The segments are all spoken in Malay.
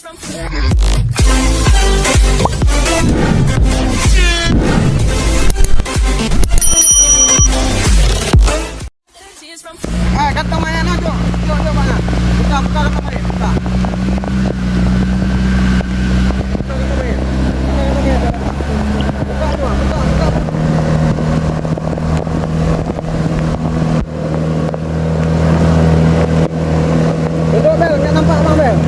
Kantong mana nak tu? Jom mana? Buka kantong mana? Buka. Duduk Bel, tak nampak abang Bel.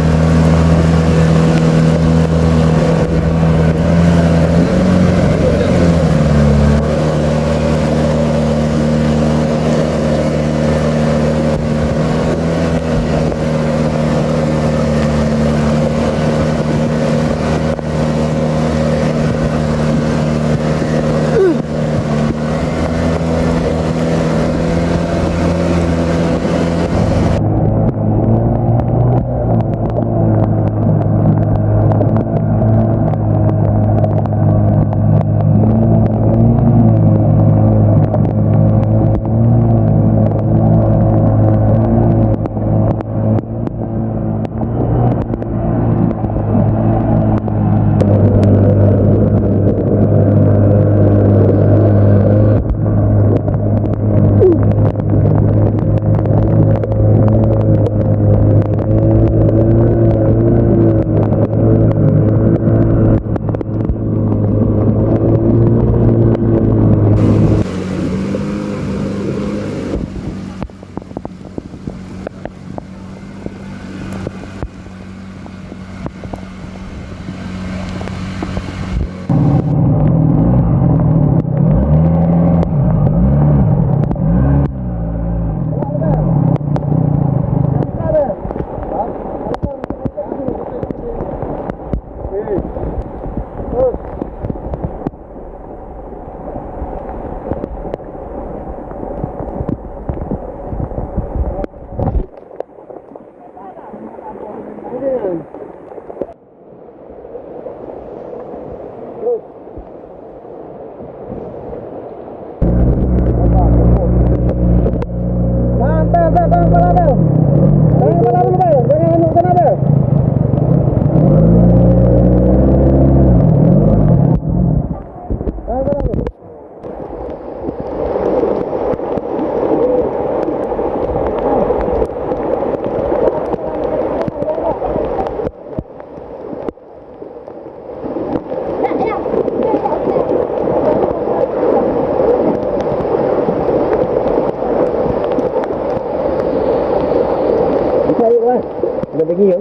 Udah pergi ya?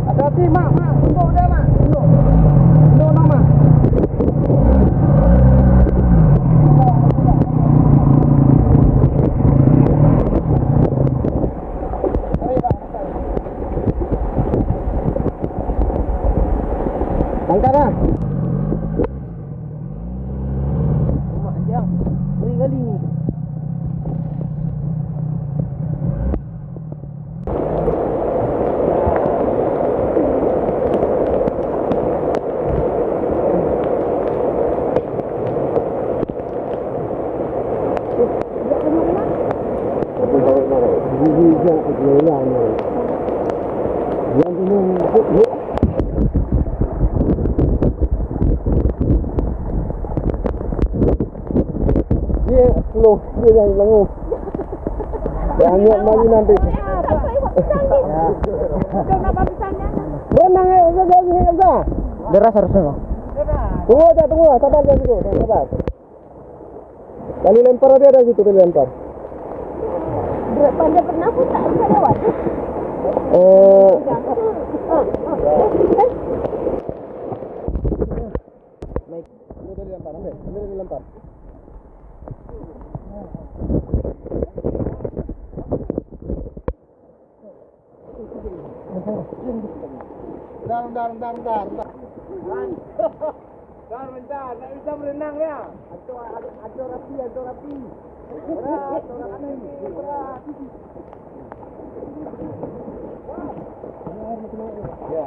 Hati-hati mak, tunggu dia mak, tunggu nak mak. Angkat dah. Mak anjang. Kali ni. Dia yang lengu. Yang niat maju nanti. Renang saja. Deras harusnya. Tunggu, sabar aja situ, sabar. Kali lempar dia ada situ, dia lempar. Pandai pernah pun tak bisa lewat. Baik, dia lempar, ambil dia lempar. Bentar. Bentar, tak bisa berenang ya. Atur rapi. Berat. Ya.